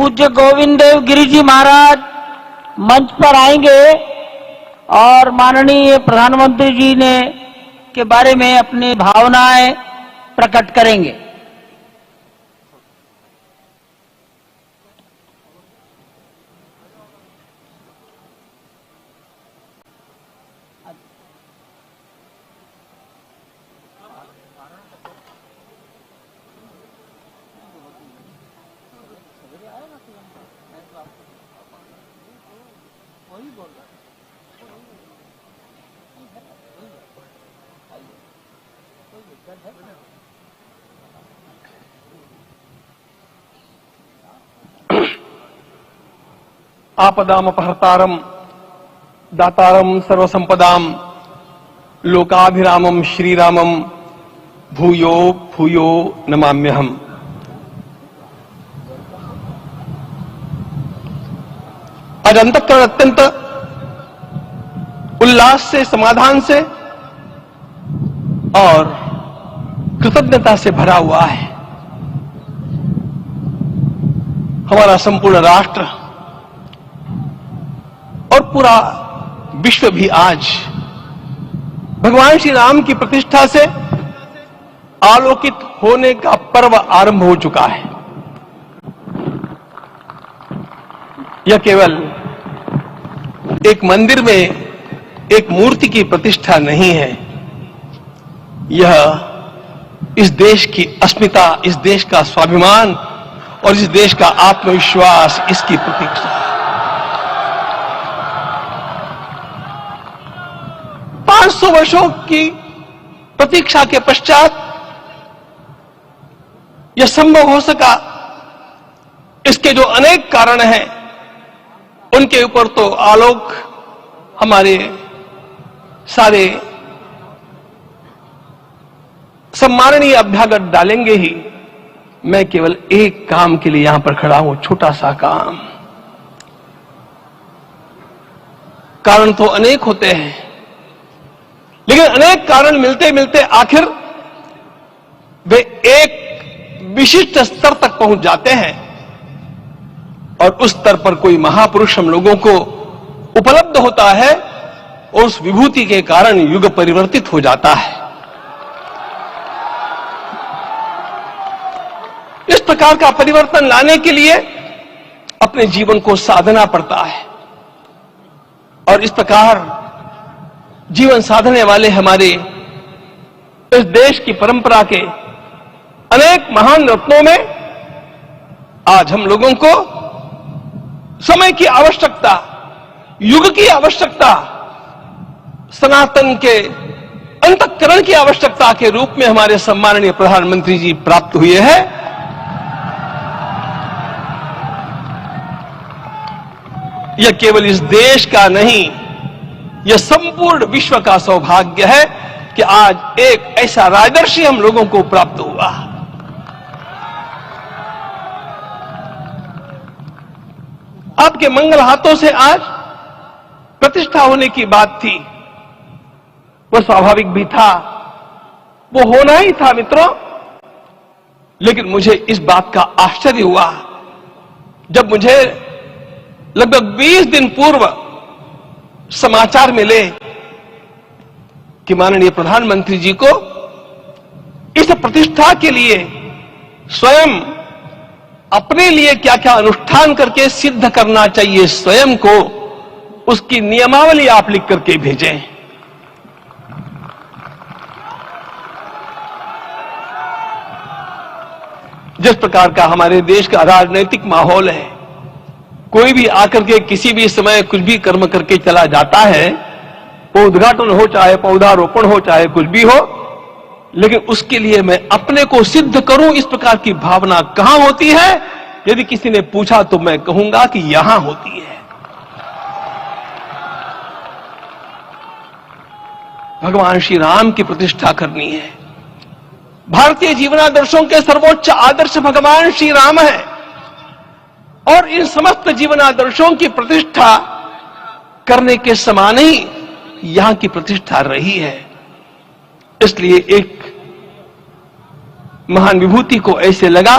पूज्य गोविंद देव गिरि जी महाराज मंच पर आएंगे और माननीय प्रधानमंत्री जी ने के बारे में अपनी भावनाएं प्रकट करेंगे। आपदामपहर्तारम दातारम सर्वसंपदाम लोकाभिरामम श्रीरामम भूयो भूयो नमाम्यहम्। आज अंतःकरण अत्यंत उल्लास से, समाधान से और कृतज्ञता से भरा हुआ है। हमारा संपूर्ण राष्ट्र और पूरा विश्व भी आज भगवान श्री राम की प्रतिष्ठा से आलोकित होने का पर्व आरंभ हो चुका है। यह केवल एक मंदिर में एक मूर्ति की प्रतिष्ठा नहीं है, यह इस देश की अस्मिता, इस देश का स्वाभिमान और इस देश का आत्मविश्वास, इसकी प्रतीक्षा है। 500 वर्षों की प्रतीक्षा के पश्चात यह संभव हो सका। इसके जो अनेक कारण हैं, उनके ऊपर तो आलोक हमारे सारे सम्माननीय अभ्यागत डालेंगे ही। मैं केवल एक काम के लिए यहां पर खड़ा हूं, छोटा सा काम। कारण तो अनेक होते हैं, लेकिन अनेक कारण मिलते मिलते आखिर वे एक विशिष्ट स्तर तक पहुंच जाते हैं और उस स्तर पर कोई महापुरुष हम लोगों को उपलब्ध होता है और उस विभूति के कारण युग परिवर्तित हो जाता है। इस प्रकार का परिवर्तन लाने के लिए अपने जीवन को साधना पड़ता है और इस प्रकार जीवन साधने वाले हमारे इस देश की परंपरा के अनेक महान रत्नों में आज हम लोगों को समय की आवश्यकता, युग की आवश्यकता, सनातन के अंतःकरण की आवश्यकता के रूप में हमारे सम्माननीय प्रधानमंत्री जी प्राप्त हुए हैं। यह केवल इस देश का नहीं, यह संपूर्ण विश्व का सौभाग्य है कि आज एक ऐसा राजर्षि हम लोगों को प्राप्त हुआ। आपके मंगल हाथों से आज प्रतिष्ठा होने की बात थी, वह स्वाभाविक भी था, वो होना ही था मित्रों। लेकिन मुझे इस बात का आश्चर्य हुआ जब मुझे लगभग 20 दिन पूर्व समाचार मिले कि माननीय प्रधानमंत्री जी को इस प्रतिष्ठा के लिए स्वयं अपने लिए क्या क्या अनुष्ठान करके सिद्ध करना चाहिए, स्वयं को उसकी नियमावली आप लिख करके भेजें। जिस प्रकार का हमारे देश का राजनीतिक माहौल है, कोई भी आकर के किसी भी समय कुछ भी कर्म करके चला जाता है, वो उद्घाटन हो चाहे पौधारोपण हो चाहे कुछ भी हो, लेकिन उसके लिए मैं अपने को सिद्ध करूं, इस प्रकार की भावना कहां होती है? यदि किसी ने पूछा तो मैं कहूंगा कि यहां होती है। भगवान श्री राम की प्रतिष्ठा करनी है। भारतीय जीवनादर्शों के सर्वोच्च आदर्श भगवान श्री राम है और इन समस्त जीवनादर्शों की प्रतिष्ठा करने के समान ही यहां की प्रतिष्ठा रही है। इसलिए एक महान विभूति को ऐसे लगा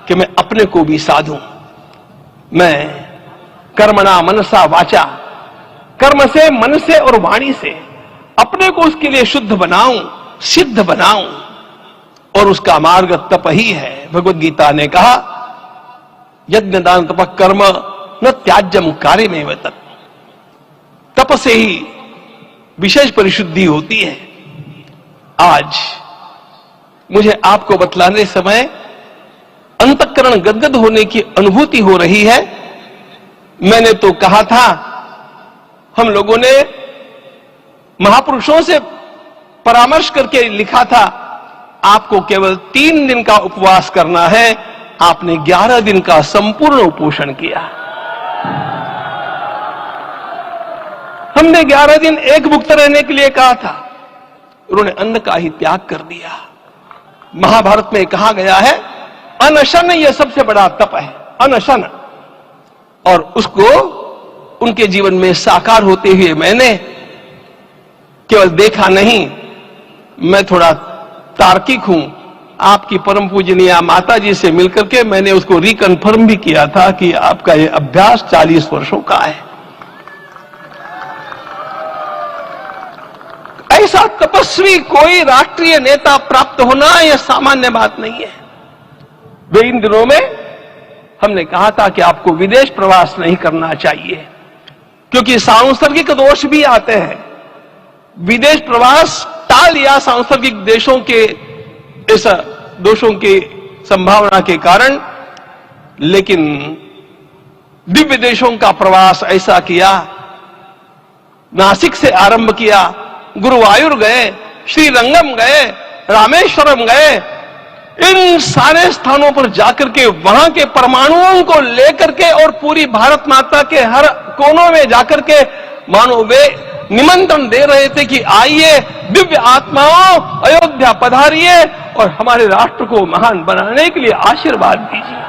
कि मैं अपने को भी साधूं, मैं कर्मणा मनसा वाचा, कर्म से, मन से और वाणी से अपने को उसके लिए शुद्ध बनाऊं, सिद्ध बनाऊं, और उसका मार्ग तप ही है। भगवद गीता ने कहा यज्ञ दान तप कर्म न त्याज्यम कार्य में तत्। तप से ही विशेष परिशुद्धि होती है। आज मुझे आपको बतलाने समय अंतःकरण गदगद होने की अनुभूति हो रही है। मैंने तो कहा था, हम लोगों ने महापुरुषों से परामर्श करके लिखा था, आपको केवल 3 दिन का उपवास करना है। आपने 11 दिन का संपूर्ण उपोषण किया। हमने 11 दिन एक भुक्त रहने के लिए कहा था, उन्होंने अन्न का ही त्याग कर दिया। महाभारत में कहा गया है अनशन यह सबसे बड़ा तप है, अनशन। और उसको उनके जीवन में साकार होते हुए मैंने केवल देखा नहीं, मैं थोड़ा तार्किक हूं। आपकी परम पूजनीय माता जी से मिलकर के मैंने उसको रिकन्फर्म भी किया था कि आपका यह अभ्यास 40 वर्षों का है। ऐसा तपस्वी कोई राष्ट्रीय नेता प्राप्त होना यह सामान्य बात नहीं है। वे इन दिनों में हमने कहा था कि आपको विदेश प्रवास नहीं करना चाहिए, क्योंकि सांसर्गिक दोष भी आते हैं। विदेश प्रवास टाल या सांसर्गिक देशों के इस दोषों की संभावना के कारण, लेकिन दिव्य देशों का प्रवास ऐसा किया। नासिक से आरंभ किया, गुरुवायूर गए, श्रीरंगम गए, रामेश्वरम गए। इन सारे स्थानों पर जाकर के वहां के परमाणुओं को लेकर के और पूरी भारत माता के हर कोनों में जाकर के मानो वे निमंत्रण दे रहे थे कि आइए दिव्य आत्माओं, अयोध्या पधारिए और हमारे राष्ट्र को महान बनाने के लिए आशीर्वाद दीजिए।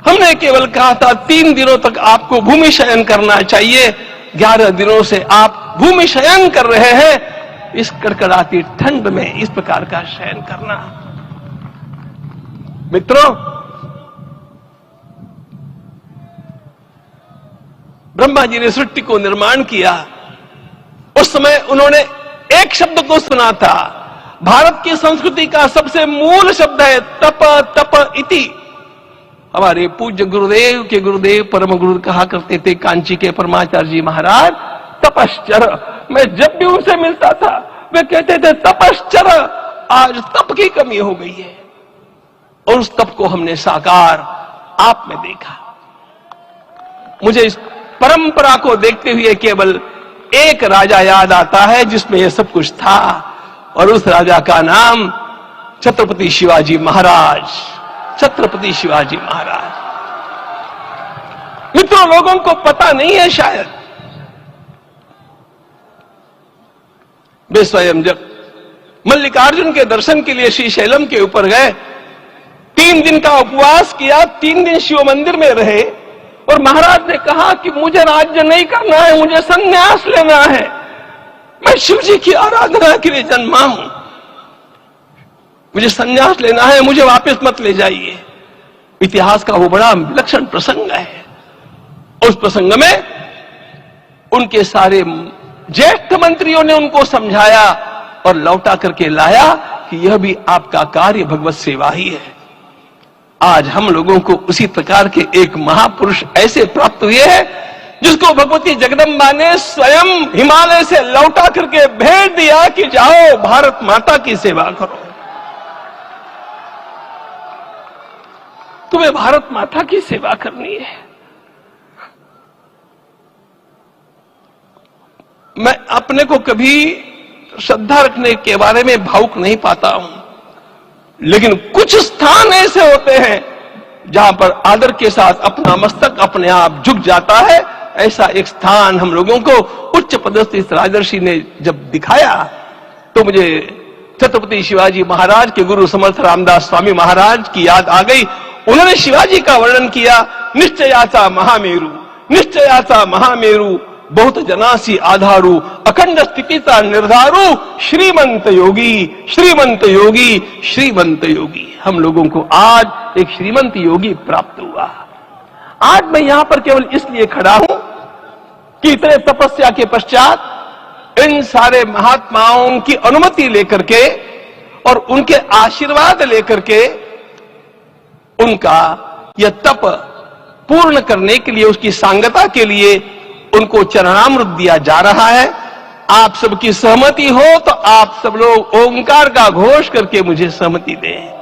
हमने केवल कहा था 3 दिनों तक आपको भूमि शयन करना चाहिए। 11 दिनों से आप भूमि शयन कर रहे हैं। इस कड़कड़ाती ठंड में इस प्रकार का शयन करना, मित्रों, ब्रह्मा जी ने सृष्टि को निर्माण किया। उस समय उन्होंने एक शब्द को सुना था। भारत की संस्कृति का सबसे मूल शब्द है तप, तप इति। हमारे पूज्य गुरुदेव के गुरुदेव परम गुरु कहा करते थे, कांची के परमाचार्य जी महाराज, तपश्चर। मैं जब भी उनसे मिलता था वे कहते थे तपश्चर। आज तप की कमी हो गई है, और उस तप को हमने साकार आप में देखा। मुझे इस परंपरा को देखते हुए केवल एक राजा याद आता है जिसमें यह सब कुछ था, और उस राजा का नाम छत्रपति शिवाजी महाराज। छत्रपति शिवाजी महाराज। मित्रों, लोगों को पता नहीं है शायद, वे स्वयं जब मल्लिकार्जुन के दर्शन के लिए श्रीशैलम के ऊपर गए, 3 दिन का उपवास किया, 3 दिन शिव मंदिर में रहे, और महाराज ने कहा कि मुझे राज्य नहीं करना है, मुझे संन्यास लेना है। मैं शिव जी की आराधना के लिए जन्मा हूं, मुझे संन्यास लेना है, मुझे वापस मत ले जाइए। इतिहास का वो बड़ा विलक्षण प्रसंग है। उस प्रसंग में उनके सारे ज्येष्ठ मंत्रियों ने उनको समझाया और लौटा करके लाया कि यह भी आपका कार्य भगवत सेवा ही है। आज हम लोगों को उसी प्रकार के एक महापुरुष ऐसे प्राप्त हुए हैं जिसको भगवती जगदम्बा ने स्वयं हिमालय से लौटा करके भेज दिया कि जाओ भारत माता की सेवा करो। तुम्हें भारत माता की सेवा करनी है। मैं अपने को कभी श्रद्धा रखने के बारे में भावुक नहीं पाता हूं, लेकिन कुछ स्थान ऐसे होते हैं जहां पर आदर के साथ अपना मस्तक अपने आप झुक जाता है। ऐसा एक स्थान हम लोगों को उच्च पदस्थ इस राजर्षि ने जब दिखाया तो मुझे छत्रपति शिवाजी महाराज के गुरु समर्थ रामदास स्वामी महाराज की याद आ गई। उन्होंने शिवाजी का वर्णन किया, निश्चयाचा महामेरु, निश्चयाचा महामेरु, बहुत जनासी आधारू अखंड स्थितिता निर्धारू श्रीमंत योगी श्रीमंत योगी श्रीमंत योगी। हम लोगों को आज एक श्रीमंत योगी प्राप्त हुआ। आज मैं यहां पर केवल इसलिए खड़ा हूं कि इतने तपस्या के पश्चात इन सारे महात्माओं की अनुमति लेकर के और उनके आशीर्वाद लेकर के उनका यह तप पूर्ण करने के लिए, उसकी सांगता के लिए उनको चरणामृत दिया जा रहा है। आप सबकी सहमति हो तो आप सब लोग ओंकार का घोष करके मुझे सहमति दें।